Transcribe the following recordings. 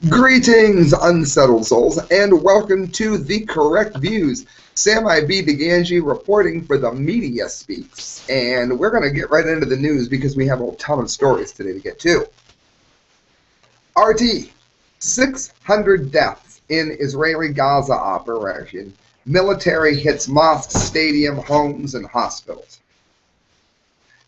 Greetings, unsettled souls, and welcome to The Correct Views. Sam I.B. DeGangi reporting for the Media Speaks. And we're going to get right into the news because we have a ton of stories today to get to. RT, 600 deaths in Israeli Gaza operation. Military hits mosques, stadium, homes, and hospitals.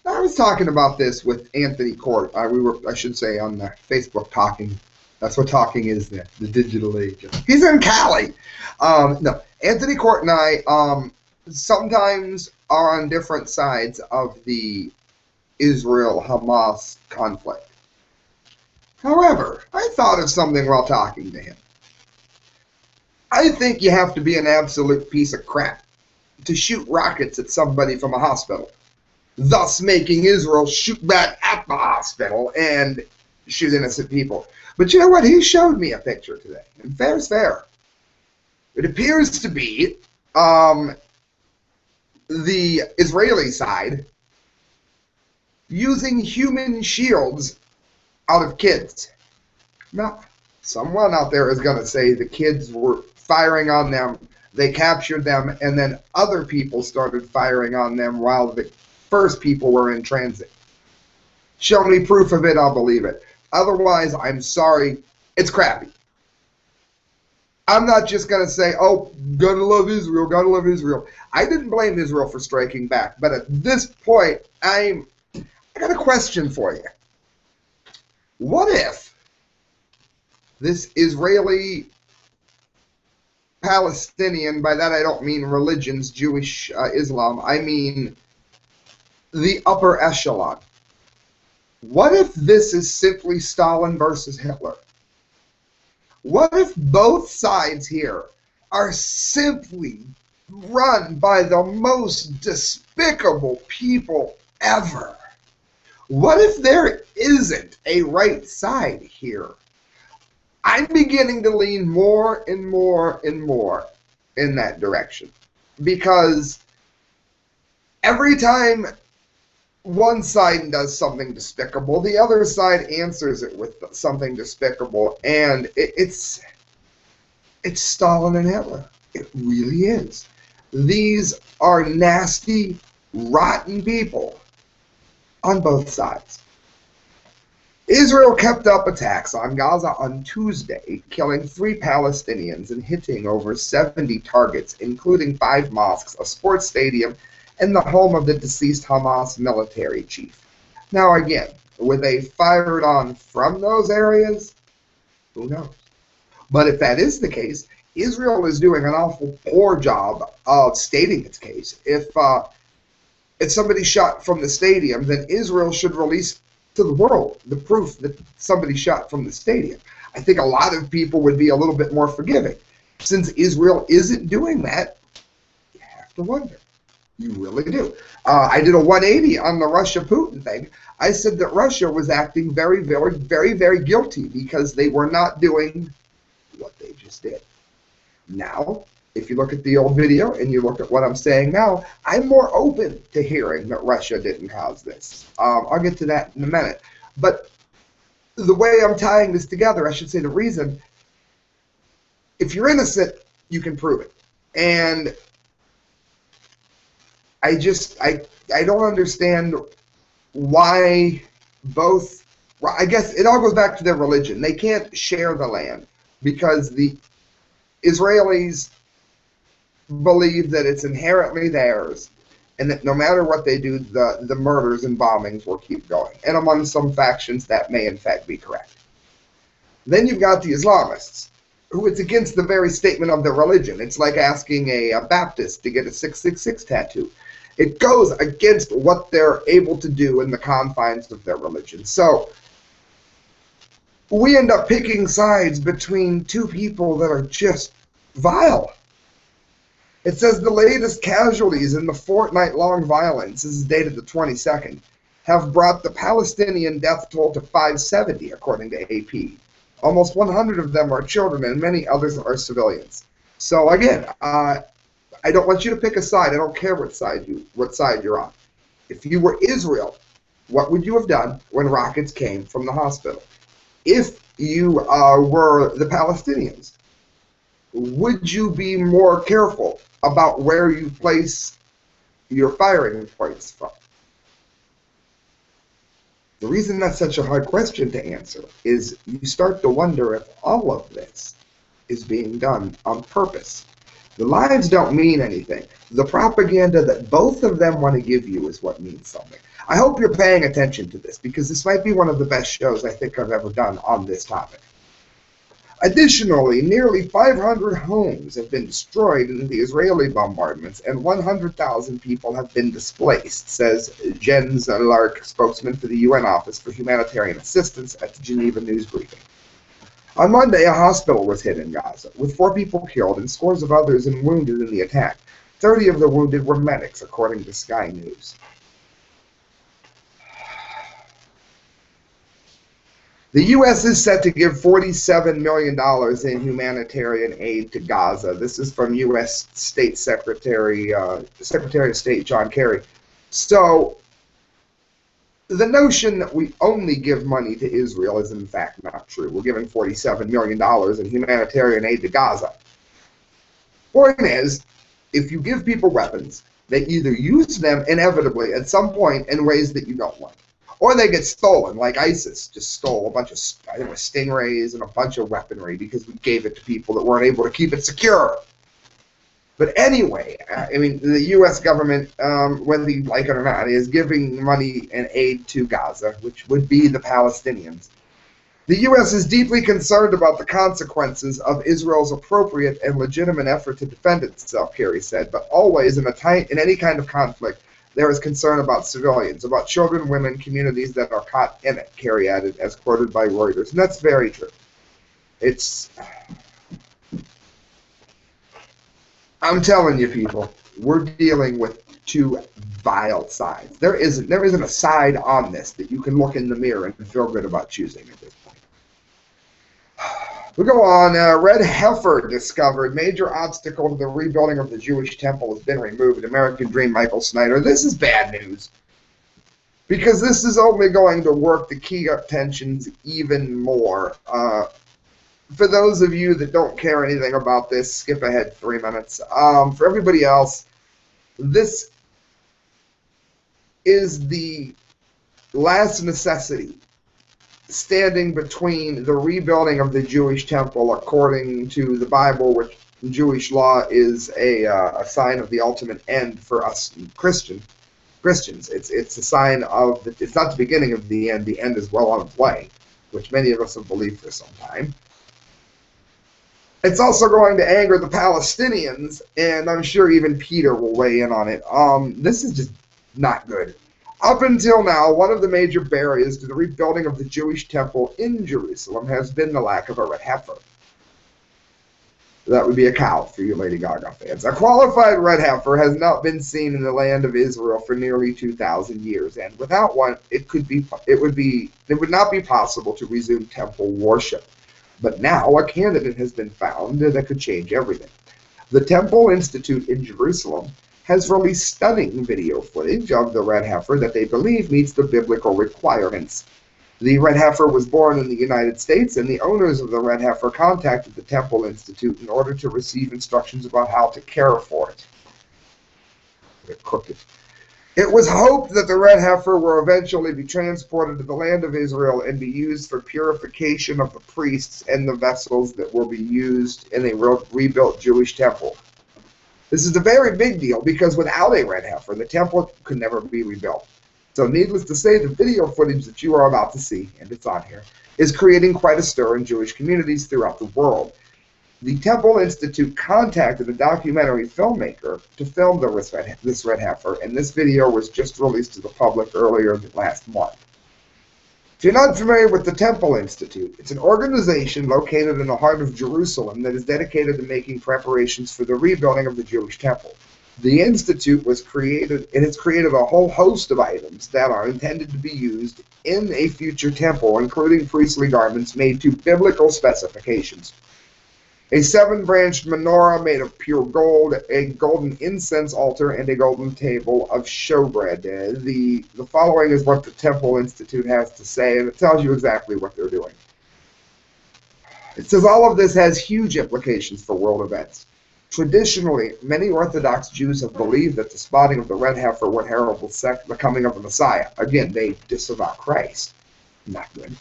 Now, I was talking about this with Anthony Court. We were, I should say, on Facebook talking. That's what talking is now, the digital age. He's in Cali. No, Anthony Court and I sometimes are on different sides of the Israel-Hamas conflict. However, I thought of something while talking to him. I think you have to be an absolute piece of crap to shoot rockets at somebody from a hospital, thus making Israel shoot back at the hospital and shoot innocent people. But you know what? He showed me a picture today, and fair's fair. It appears to be the Israeli side using human shields out of kids. Now, someone out there is going to say the kids were firing on them, they captured them, and then other people started firing on them while the first people were in transit. Show me proof of it, I'll believe it. Otherwise, I'm sorry, it's crappy. I'm not just going to say, oh, gotta love Israel, gotta love Israel. I didn't blame Israel for striking back, but at this point, I got a question for you. What if this Israeli-Palestinian, by that I don't mean religions, Jewish, Islam, I mean the upper echelon. What if this is simply Stalin versus Hitler? What if both sides here are simply run by the most despicable people ever? What if there isn't a right side here? I'm beginning to lean more and more and more in that direction, because every time one side does something despicable, the other side answers it with something despicable, and it's Stalin and Hitler. It really is. These are nasty, rotten people on both sides. Israel kept up attacks on Gaza on Tuesday, killing 3 Palestinians and hitting over 70 targets, including 5 mosques, a sports stadium, and the home of the deceased Hamas military chief. Now again, were they fired on from those areas? Who knows? But if that is the case, Israel is doing an awful poor job of stating its case. If somebody shot from the stadium, then Israel should release to the world the proof that somebody shot from the stadium. I think a lot of people would be a little bit more forgiving. Since Israel isn't doing that, you have to wonder. You really do. I did a 180 on the Russia-Putin thing. I said that Russia was acting very, very, very, very guilty because they were not doing what they just did. Now, if you look at the old video and you look at what I'm saying now, I'm more open to hearing that Russia didn't cause this. I'll get to that in a minute. But the way I'm tying this together, I should say the reason, if you're innocent, you can prove it. And I don't understand why both, I guess it all goes back to their religion. They can't share the land because the Israelis believe that it's inherently theirs and that no matter what they do, the murders and bombings will keep going. And among some factions, that may in fact be correct. Then you've got the Islamists, who it's against the very statement of their religion. It's like asking a Baptist to get a 666 tattoo. It goes against what they're able to do in the confines of their religion. So we end up picking sides between two people that are just vile. It says the latest casualties in the fortnight-long violence, this is dated the 22nd, have brought the Palestinian death toll to 570, according to AP. Almost 100 of them are children, and many others are civilians. So again, I don't want you to pick a side. I don't care what side you're on. If you were Israel, what would you have done when rockets came from the hospital? If you were the Palestinians, would you be more careful about where you place your firing points from? The reason that's such a hard question to answer is you start to wonder if all of this is being done on purpose. The lies don't mean anything. The propaganda that both of them want to give you is what means something. I hope you're paying attention to this, because this might be one of the best shows I think I've ever done on this topic. Additionally, nearly 500 homes have been destroyed in the Israeli bombardments, and 100,000 people have been displaced, says Jens Lark, spokesman for the UN Office for Humanitarian Assistance at the Geneva News Briefing. On Monday, a hospital was hit in Gaza, with 4 people killed and scores of others wounded in the attack. 30 of the wounded were medics, according to Sky News. The U.S. is set to give $47 million in humanitarian aid to Gaza. This is from U.S. State Secretary of State John Kerry. So the notion that we only give money to Israel is in fact not true. We're giving $47 million in humanitarian aid to Gaza. Point is, if you give people weapons, they either use them inevitably at some point in ways that you don't want, or they get stolen, like ISIS just stole a bunch of, I think it was stingrays and a bunch of weaponry because we gave it to people that weren't able to keep it secure. But anyway, I mean, the U.S. government, whether you like it or not, is giving money and aid to Gaza, which would be the Palestinians. The U.S. is deeply concerned about the consequences of Israel's appropriate and legitimate effort to defend itself, Kerry said, but always in any kind of conflict, there is concern about civilians, about children, women, communities that are caught in it, Kerry added, as quoted by Reuters. And that's very true. I'm telling you, people, we're dealing with two vile sides. There isn't a side on this that you can look in the mirror and feel good about choosing at this point. We go on. Red Heifer discovered major obstacle to the rebuilding of the Jewish temple has been removed. American Dream, Michael Snyder. This is bad news, because this is only going to work to key up tensions even more. For those of you that don't care anything about this, skip ahead 3 minutes. For everybody else, this is the last necessity standing between the rebuilding of the Jewish temple, according to the Bible, which in Jewish law is a sign of the ultimate end for us Christians. It's a sign of, it's not the beginning of the end is well on its way, which many of us have believed for some time. It's also going to anger the Palestinians, and I'm sure even Peter will weigh in on it. This is just not good. Up until now, one of the major barriers to the rebuilding of the Jewish temple in Jerusalem has been the lack of a red heifer. That would be a cow for you Lady Gaga fans. A qualified red heifer has not been seen in the land of Israel for nearly 2,000 years, and without one, it would not be possible to resume temple worship. But now a candidate has been found that could change everything. The Temple Institute in Jerusalem has released stunning video footage of the red heifer that they believe meets the biblical requirements. The red heifer was born in the United States, and the owners of the red heifer contacted the Temple Institute in order to receive instructions about how to care for it. They're crooked. It was hoped that the red heifer will eventually be transported to the land of Israel and be used for purification of the priests and the vessels that will be used in a rebuilt Jewish temple. This is a very big deal because without a red heifer, the temple could never be rebuilt. So needless to say, the video footage that you are about to see, and it's on here, is creating quite a stir in Jewish communities throughout the world. The Temple Institute contacted a documentary filmmaker to film this red heifer, and this video was just released to the public earlier last month. If you're not familiar with the Temple Institute, it's an organization located in the heart of Jerusalem that is dedicated to making preparations for the rebuilding of the Jewish temple. The Institute has created a whole host of items that are intended to be used in a future temple, including priestly garments made to biblical specifications. A seven-branched menorah made of pure gold, a golden incense altar, and a golden table of showbread. The following is what the Temple Institute has to say, and it tells you exactly what they're doing. It says all of this has huge implications for world events. Traditionally, many Orthodox Jews have believed that the spotting of the red heifer would herald the coming of the Messiah. Again, they disavow Christ. Not good.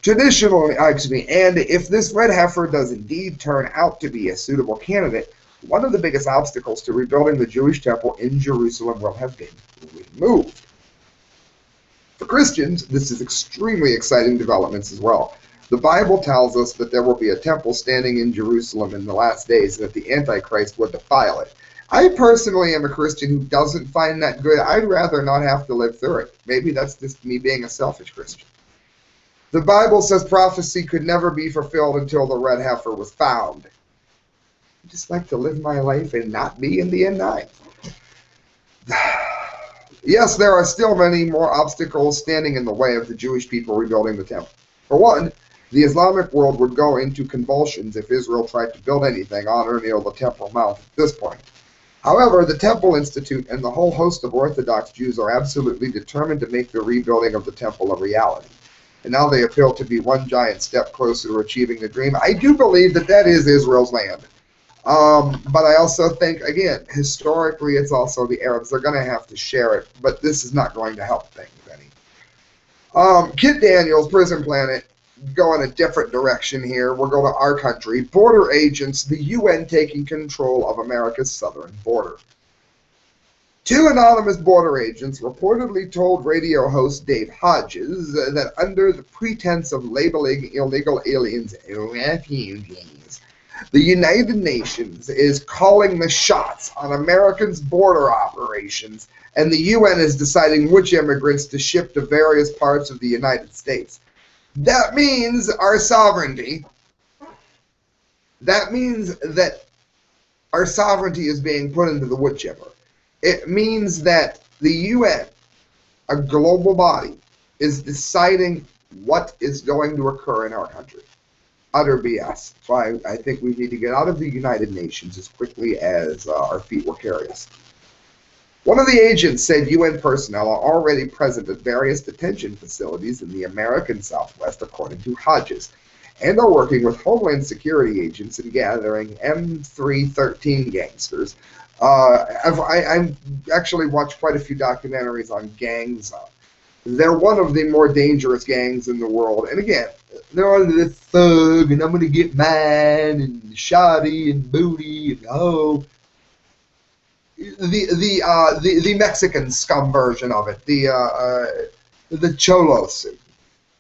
Traditionally, and if this red heifer does indeed turn out to be a suitable candidate, one of the biggest obstacles to rebuilding the Jewish temple in Jerusalem will have been removed. For Christians, this is extremely exciting developments as well. The Bible tells us that there will be a temple standing in Jerusalem in the last days and that the Antichrist would defile it. I personally am a Christian who doesn't find that good. I'd rather not have to live through it. Maybe that's just me being a selfish Christian. The Bible says prophecy could never be fulfilled until the red heifer was found. I just like to live my life and not be in the end times. Yes, there are still many more obstacles standing in the way of the Jewish people rebuilding the temple. For one, the Islamic world would go into convulsions if Israel tried to build anything on or near the Temple Mount at this point. However, the Temple Institute and the whole host of Orthodox Jews are absolutely determined to make the rebuilding of the temple a reality. And now they appear to be one giant step closer to achieving the dream. I do believe that that is Israel's land. But I also think, again, historically, it's also the Arabs. They're going to have to share it, but this is not going to help things any. Kit Daniels, Prison Planet, go in a different direction here. We'll go to our country. Border agents, the UN taking control of America's southern border. Two anonymous border agents reportedly told radio host Dave Hodges that under the pretense of labeling illegal aliens refugees, the United Nations is calling the shots on Americans' border operations, and the UN is deciding which immigrants to ship to various parts of the United States. That means our sovereignty. That means that our sovereignty is being put into the wood chipper. It means that the UN, a global body, is deciding what is going to occur in our country. Utter BS. So I think we need to get out of the United Nations as quickly as our feet will carry us. One of the agents said UN personnel are already present at various detention facilities in the American Southwest, according to Hodges, and are working with Homeland Security agents in gathering M313 gangsters. I've actually watched quite a few documentaries on gangs. They're one of the more dangerous gangs in the world. And again, they're under the thug, and I'm going to get mine, and shoddy, and booty, and oh. The Mexican scum version of it, the cholos, a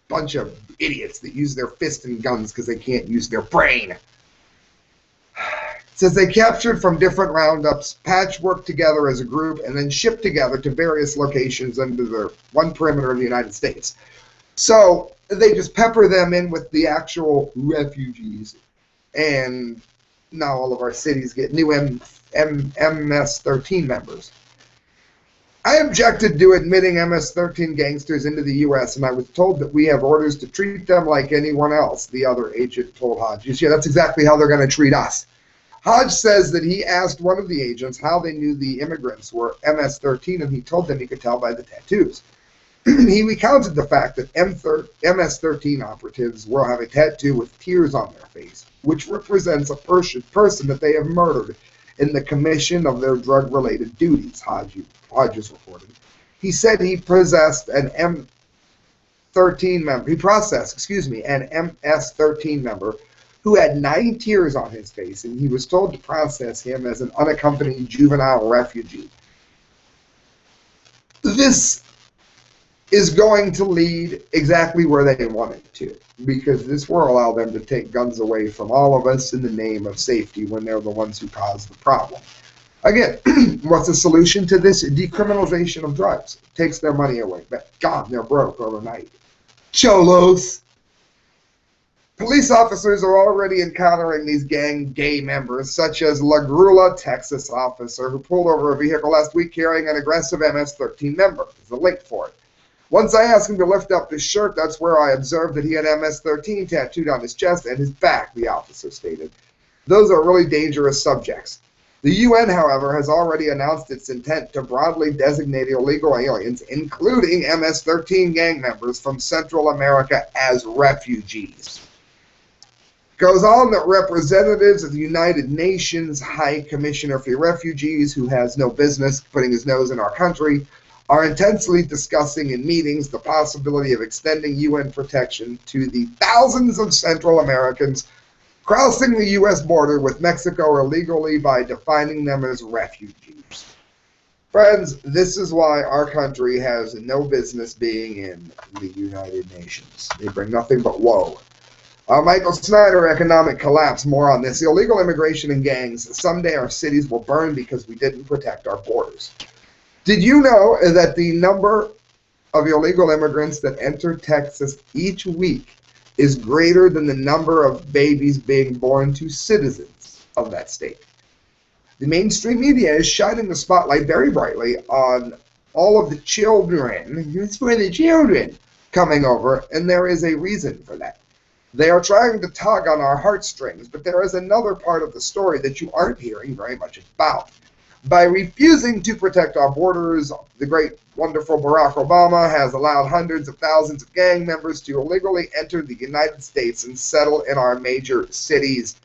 bunch of idiots that use their fists and guns because they can't use their brain. It says they captured from different roundups, patchwork together as a group, and then shipped together to various locations under the one perimeter of the United States. So they just pepper them in with the actual refugees, and now all of our cities get new MS-13 members. I objected to admitting MS-13 gangsters into the U.S., and I was told that we have orders to treat them like anyone else, the other agent told Hodges. Yeah, that's exactly how they're going to treat us. Hodge says that he asked one of the agents how they knew the immigrants were MS-13, and he told them he could tell by the tattoos. He recounted the fact that MS-13 operatives will have a tattoo with tears on their face, which represents a person that they have murdered in the commission of their drug-related duties, Hodges reported. He said he possessed an MS-13 member who had 9 tears on his face, and he was told to process him as an unaccompanied juvenile refugee. This is going to lead exactly where they want it to, because this will allow them to take guns away from all of us in the name of safety when they're the ones who caused the problem. Again, what's the solution to this? Decriminalization of drugs. It takes their money away. But God, they're broke overnight. Cholos! Police officers are already encountering these gang gay members, such as La Grula, Texas officer, who pulled over a vehicle last week carrying an aggressive MS-13 member. There's a link for it. Once I asked him to lift up his shirt, that's where I observed that he had MS-13 tattooed on his chest and his back, the officer stated. Those are really dangerous subjects. The UN, however, has already announced its intent to broadly designate illegal aliens, including MS-13 gang members from Central America, as refugees. Goes on that representatives of the United Nations High Commissioner for Refugees, who has no business putting his nose in our country, are intensely discussing in meetings the possibility of extending UN protection to the thousands of Central Americans crossing the U.S. border with Mexico illegally by defining them as refugees. Friends, this is why our country has no business being in the United Nations. They bring nothing but woe. Michael Snyder, Economic Collapse, more on this. Illegal immigration and gangs. Someday our cities will burn because we didn't protect our borders. Did you know that the number of illegal immigrants that enter Texas each week is greater than the number of babies being born to citizens of that state? The mainstream media is shining the spotlight very brightly on all of the children. It's for the children coming over, and there is a reason for that. They are trying to tug on our heartstrings, but there is another part of the story that you aren't hearing very much about. By refusing to protect our borders, the great, wonderful Barack Obama has allowed hundreds of thousands of gang members to illegally enter the United States and settle in our major cities.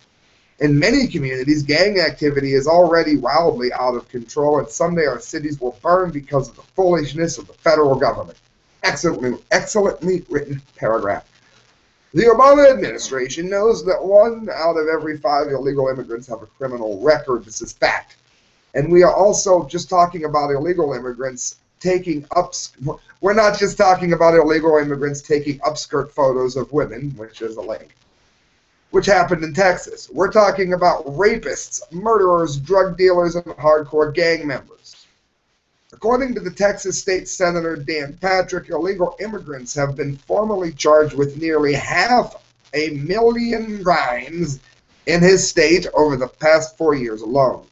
In many communities, gang activity is already wildly out of control, and someday our cities will burn because of the foolishness of the federal government. Excellently written paragraph. The Obama administration knows that 1 out of every 5 illegal immigrants have a criminal record. This is fact. And we are also just talking about illegal immigrants taking we're not just talking about illegal immigrants taking upskirt photos of women, which is a link, which happened in Texas. We're talking about rapists, murderers, drug dealers, and hardcore gang members. According to the Texas State Senator Dan Patrick, illegal immigrants have been formally charged with nearly 500,000 crimes in his state over the past 4 years alone.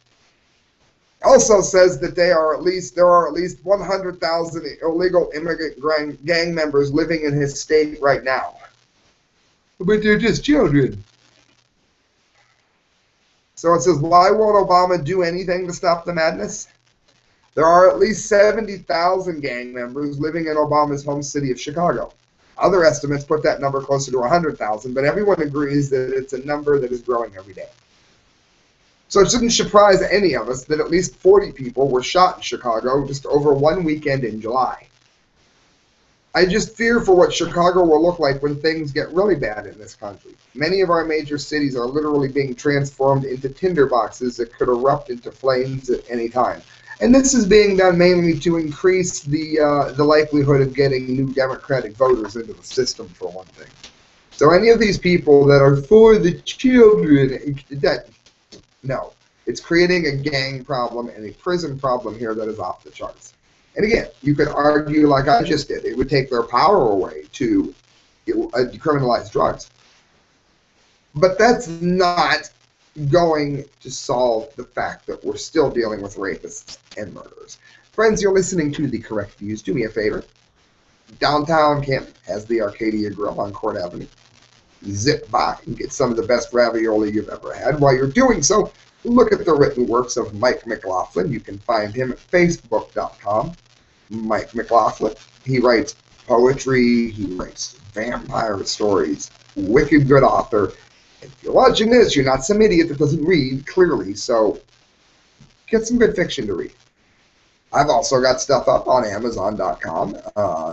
Also says that there are at least 100,000 illegal immigrant gang members living in his state right now. But they're just children. So it says, why won't Obama do anything to stop the madness? There are at least 70,000 gang members living in Obama's home city of Chicago. Other estimates put that number closer to 100,000, but everyone agrees that it's a number that is growing every day. So it shouldn't surprise any of us that at least 40 people were shot in Chicago just over one weekend in July. I just fear for what Chicago will look like when things get really bad in this country. Many of our major cities are literally being transformed into tinderboxes that could erupt into flames at any time. And this is being done mainly to increase the likelihood of getting new Democratic voters into the system, for one thing. So any of these people that are for the children, no, it's creating a gang problem and a prison problem here that is off the charts. And again, you could argue, like I just did, it would take their power away to decriminalize drugs. But that's not going to solve the fact that we're still dealing with rapists and murderers. Friends, you're listening to The Correct Views. Do me a favor. Downtown Canton has the Arcadia Grill on Court Avenue. Zip by and get some of the best ravioli you've ever had. While you're doing so, look at the written works of Mike McLaughlin. You can find him at facebook.com. Mike McLaughlin. He writes poetry. He writes vampire stories. Wicked good author. If you're watching this, you're not some idiot that doesn't read, clearly, so get some good fiction to read. I've also got stuff up on Amazon.com.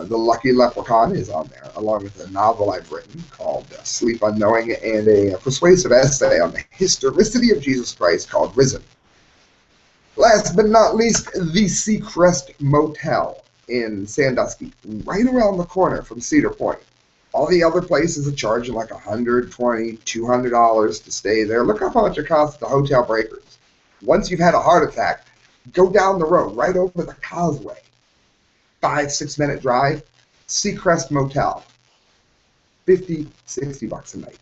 The Lucky Leprechaun is on there, along with a novel I've written called Sleep Unknowing and a persuasive essay on the historicity of Jesus Christ called Risen. Last but not least, the Seacrest Motel in Sandusky, right around the corner from Cedar Point. All the other places are charging like $120, $200 to stay there. Look up how much it costs at the Hotel Breakers. Once you've had a heart attack, go down the road, right over the causeway. 5-6 minute drive, Seacrest Motel. $50, $60 a night.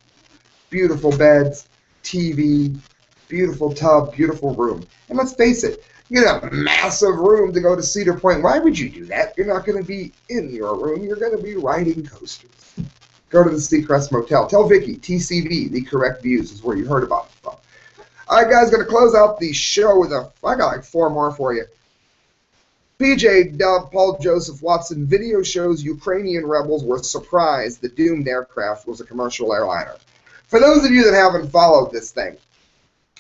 Beautiful beds, TV, beautiful tub, beautiful room. And let's face it, you get a massive room to go to Cedar Point. Why would you do that? You're not going to be in your room. You're going to be riding coasters. Go to the Seacrest Motel. Tell Vicky, TCV, The Correct Views is where you heard about it from. All right, guys, going to close out the show with I got like 4 more for you. PJ Dub, Paul Joseph Watson, video shows Ukrainian rebels were surprised the doomed aircraft was a commercial airliner. For those of you that haven't followed this thing,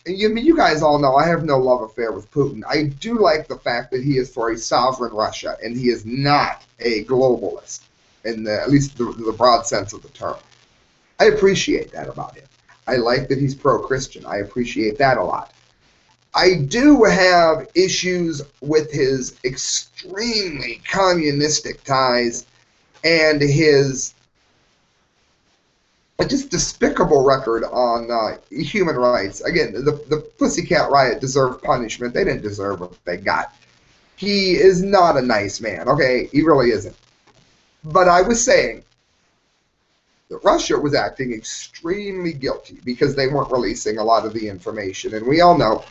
you guys all know I have no love affair with Putin. I do like the fact that he is for a sovereign Russia, and he is not a globalist, in at least the broad sense of the term. I appreciate that about him. I like that he's pro-Christian. I appreciate that a lot. I do have issues with his extremely communistic ties and his just despicable record on human rights. Again, the Pussycat Riot deserved punishment. They didn't deserve what they got. He is not a nice man. Okay, he really isn't. But I was saying that Russia was acting extremely guilty because they weren't releasing a lot of the information. And we all know,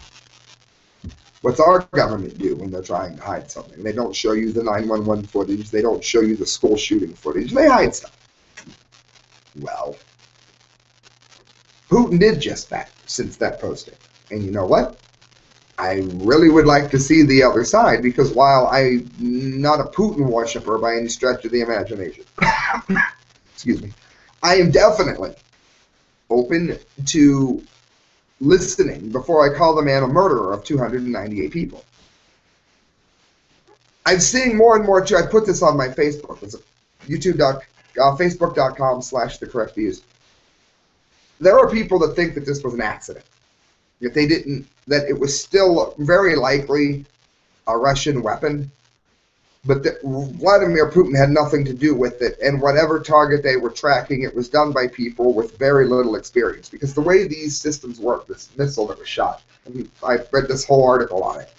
what's our government do when they're trying to hide something? They don't show you the 911 footage. They don't show you the school shooting footage. They hide stuff. Well, Putin did just that since that posting. And you know what? I really would like to see the other side, because while I'm not a Putin worshiper by any stretch of the imagination, excuse me, I am definitely open to listening before I call the man a murderer of 298 people. I'm seeing more and more too. I put this on my Facebook. It's facebook.com/thecorrectviews. There are people that think that this was an accident. If they didn't, that it was still very likely a Russian weapon, but that Vladimir Putin had nothing to do with it, and whatever target they were tracking, it was done by people with very little experience. Because the way these systems work, this missile that was shot, I read this whole article on it,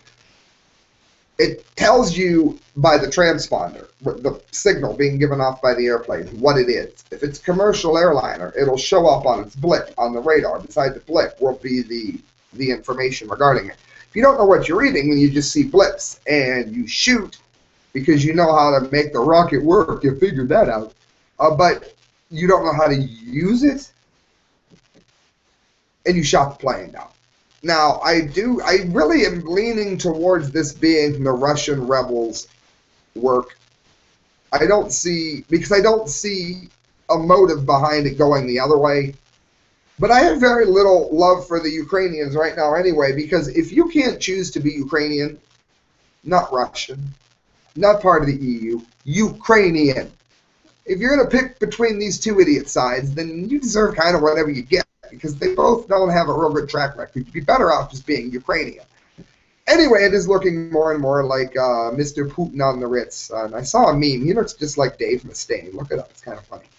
it tells you by the transponder, the signal being given off by the airplane, what it is. If it's a commercial airliner, it'll show up on its blip on the radar. Beside the blip will be the information regarding it. If you don't know what you're reading, then you just see blips and you shoot because you know how to make the rocket work. You figured that out. But you don't know how to use it, and you shot the plane down. Now, I really am leaning towards this being the Russian rebels' work. I don't see a motive behind it going the other way. But I have very little love for the Ukrainians right now anyway, because if you can't choose to be Ukrainian, not Russian, not part of the EU, Ukrainian, if you're going to pick between these two idiot sides, then you deserve kind of whatever you get, because they both don't have a real good track record. You'd be better off just being Ukrainian. Anyway, it is looking more and more like Mr. Putin on the Ritz. And I saw a meme. He looks just like Dave Mustaine. Look it up. It's kind of funny.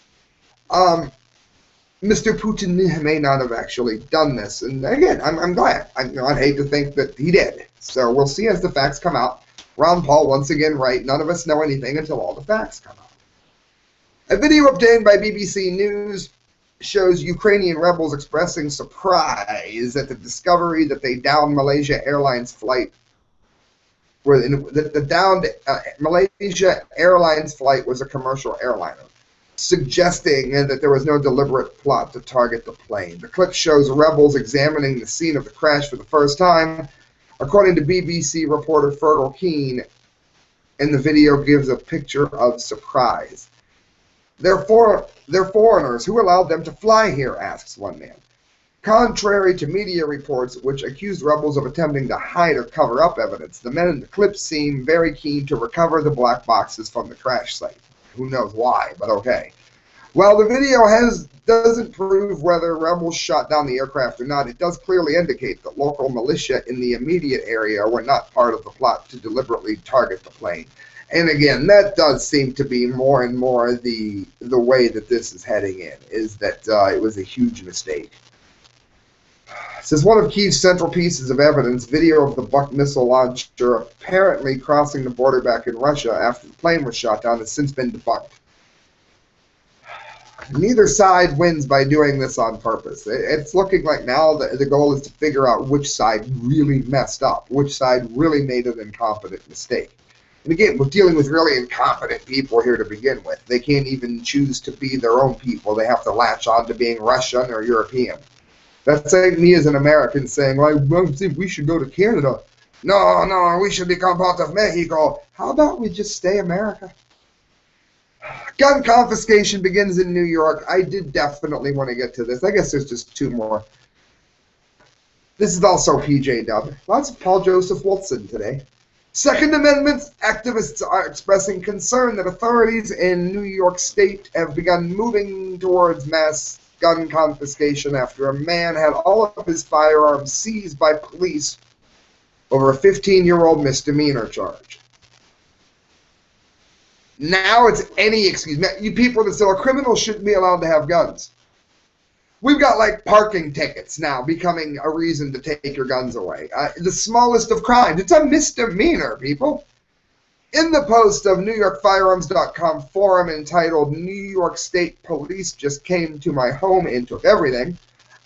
Mr. Putin may not have actually done this. And again, I'm glad. I'd hate to think that he did. So we'll see as the facts come out. Ron Paul, once again, right. None of us know anything until all the facts come out. A video obtained by BBC News shows Ukrainian rebels expressing surprise at the discovery that they downed Malaysia Airlines flight. Where the downed Malaysia Airlines flight was a commercial airliner, suggesting that there was no deliberate plot to target the plane. The clip shows rebels examining the scene of the crash for the first time, according to BBC reporter Fergal Keane, and the video gives a picture of surprise. They're foreigners. Who allowed them to fly here, asks one man. Contrary to media reports which accused rebels of attempting to hide or cover up evidence, the men in the clip seem very keen to recover the black boxes from the crash site. Who knows why, but okay. While the video doesn't prove whether rebels shot down the aircraft or not, it does clearly indicate that local militia in the immediate area were not part of the plot to deliberately target the plane. And again, that does seem to be more and more the way that this is heading in, is that it was a huge mistake. It says one of Kyiv's central pieces of evidence, video of the Buk missile launcher apparently crossing the border back in Russia after the plane was shot down, has since been debunked. Neither side wins by doing this on purpose. It's looking like now the goal is to figure out which side really messed up, which side really made an incompetent mistake. And again, we're dealing with really incompetent people here to begin with. They can't even choose to be their own people. They have to latch on to being Russian or European. That's like me as an American saying, well, I think we should go to Canada. No, no, we should become part of Mexico. How about we just stay America? Gun confiscation begins in New York. I did definitely want to get to this. I guess there's just two more. This is also PJ Dub. Lots of Paul Joseph Wilson today. Second Amendment activists are expressing concern that authorities in New York State have begun moving towards mass gun confiscation after a man had all of his firearms seized by police over a 15-year-old misdemeanor charge. Now it's any excuse. You people that still are criminals shouldn't be allowed to have guns. We've got like parking tickets now becoming a reason to take your guns away. The smallest of crimes. It's a misdemeanor, people. In the post of NewYorkFirearms.com forum entitled New York State Police Just Came to My Home and Took Everything,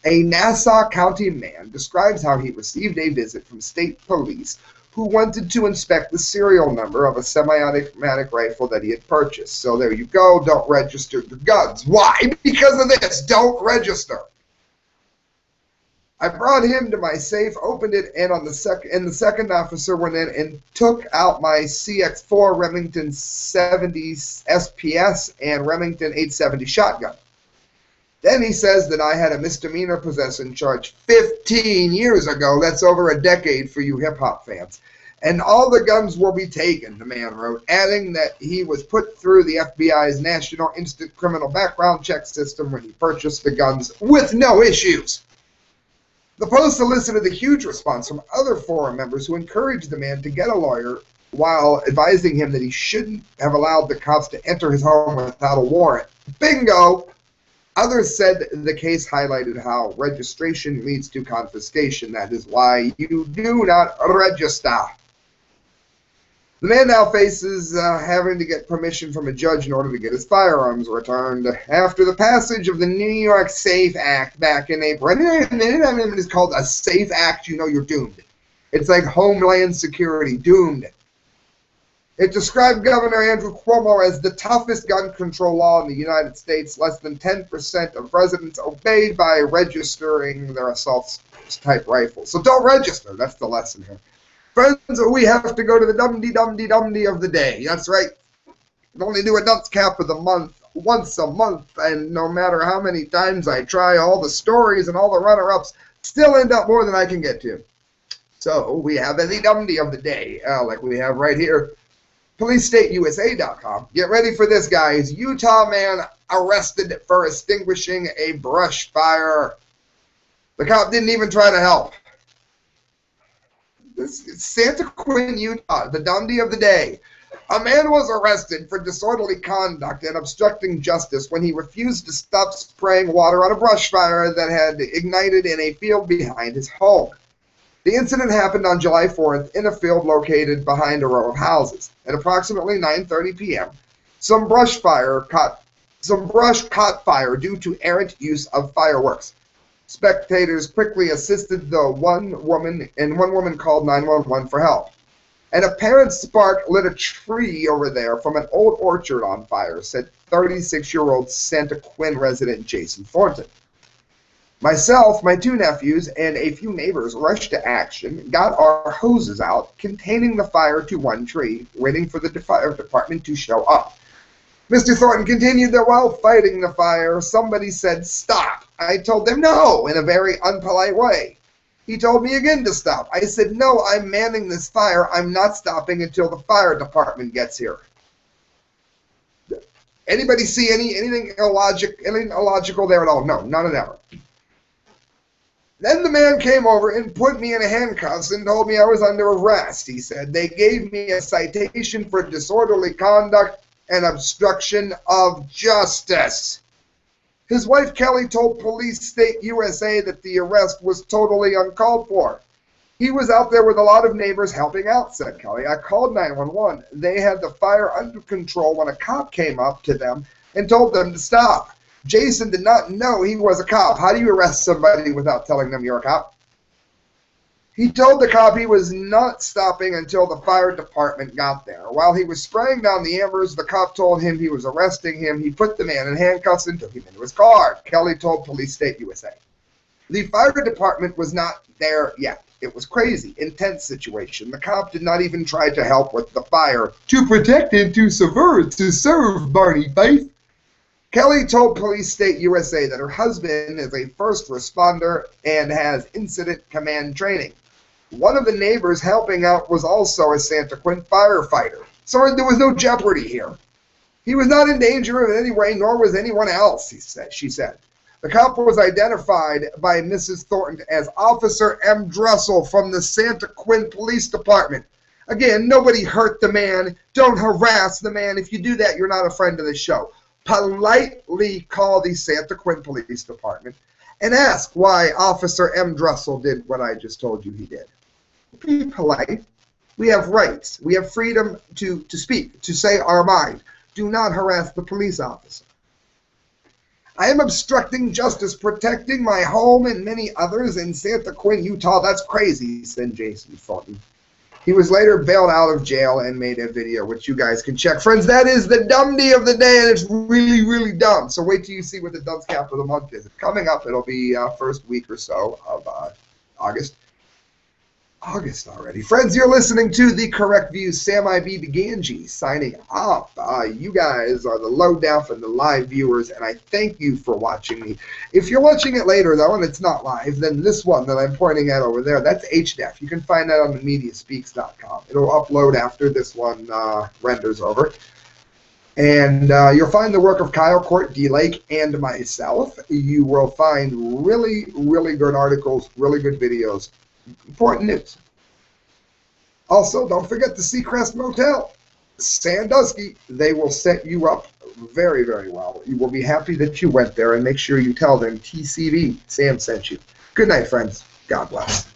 a Nassau County man describes how he received a visit from state police who wanted to inspect the serial number of a semi-automatic rifle that he had purchased. So there you go, don't register your guns. Why? Because of this, don't register. I brought him to my safe, opened it, and the second officer went in and took out my CX4 Remington 70 SPS and Remington 870 shotgun. Then he says that I had a misdemeanor possession charge 15 years ago. That's over a decade for you hip-hop fans. And all the guns will be taken, the man wrote, adding that he was put through the FBI's National Instant Criminal Background Check system when he purchased the guns with no issues. The post elicited a huge response from other forum members who encouraged the man to get a lawyer while advising him that he shouldn't have allowed the cops to enter his home without a warrant. Bingo! Others said the case highlighted how registration leads to confiscation. That is why you do not register. The man now faces having to get permission from a judge in order to get his firearms returned. After the passage of the New York SAFE Act back in April, anytime it is called a SAFE Act, you know you're doomed. It's like Homeland Security, doomed. It described Governor Andrew Cuomo as the toughest gun control law in the United States. Less than 10% of residents obeyed by registering their assault-type rifles. So don't register. That's the lesson here. Friends, we have to go to the dum-de-dum-de-dum-de of the day. That's right. We only do a dunce cap of the month once a month, and no matter how many times I try, all the stories and all the runner-ups still end up more than I can get to. So we have the dum-de of the day, like we have right here. PoliceStateUSA.com. Get ready for this, guys. Utah man arrested for extinguishing a brush fire. The cop didn't even try to help. This is Santa Quinn, Utah, the dundee of the day. A man was arrested for disorderly conduct and obstructing justice when he refused to stop spraying water on a brush fire that had ignited in a field behind his home. The incident happened on July 4th in a field located behind a row of houses. At approximately 9:30 p.m., some brush caught fire due to errant use of fireworks. Spectators quickly assisted one woman called 911 for help. An apparent spark lit a tree over there from an old orchard on fire, said 36-year-old Santa Quinn resident Jason Thornton. Myself, my two nephews, and a few neighbors rushed to action, got our hoses out, containing the fire to one tree, waiting for the fire department to show up. Mr. Thornton continued that while fighting the fire, somebody said, "Stop." I told them no, in a very unpolite way. He told me again to stop. I said, "No, I'm manning this fire. I'm not stopping until the fire department gets here." Anybody see anything illogical there at all? No, none of that. Then the man came over and put me in handcuffs and told me I was under arrest. He said they gave me a citation for disorderly conduct and obstruction of justice. His wife Kelly told Police State USA that the arrest was totally uncalled for. He was out there with a lot of neighbors helping out, said Kelly. I called 911. They had the fire under control when a cop came up to them and told them to stop. Jason did not know he was a cop. How do you arrest somebody without telling them you're a cop? He told the cop he was not stopping until the fire department got there. While he was spraying down the embers, the cop told him he was arresting him. He put the man in handcuffs and took him into his car. Kelly told Police State USA. The fire department was not there yet. It was crazy, intense situation. The cop did not even try to help with the fire. To protect and to serve, Barney Fife. Kelly told Police State USA that her husband is a first responder and has incident command training. One of the neighbors helping out was also a Santa Quinn firefighter. So there was no jeopardy here. He was not in danger in any way, nor was anyone else, she said. The cop was identified by Mrs. Thornton as Officer M. Dressel from the Santa Quinn Police Department. Again, nobody hurt the man. Don't harass the man. If you do that, you're not a friend of the show. Politely call the Santa Quinn Police Department and ask why Officer M. Dressel did what I just told you he did. Be polite. We have rights. We have freedom to speak, to say our mind. Do not harass the police officer. I am obstructing justice, protecting my home and many others in Santa Quinn, Utah. That's crazy, said Jason Thornton. He was later bailed out of jail and made a video, which you guys can check. Friends, that is the dumbity of the day, and it's really, really dumb. So wait till you see what the Dunce Cap of the Month is. Coming up, it'll be first week or so of August. August already. Friends, you're listening to The Correct Views. Sam I.B. DeGangi signing off. You guys are the lowdown for the live viewers, and I thank you for watching me. If you're watching it later, though, and it's not live, then this one that I'm pointing at over there, that's HDEF. You can find that on themediaspeaks.com. It'll upload after this one renders over. And you'll find the work of Kyle Court, D. Lake, and myself. You will find really, really good articles, really good videos. Important news. Also, don't forget the Seacrest Motel, Sandusky. They will set you up very, very well. You will be happy that you went there, and make sure you tell them TCV, Sam sent you. Good night, friends. God bless.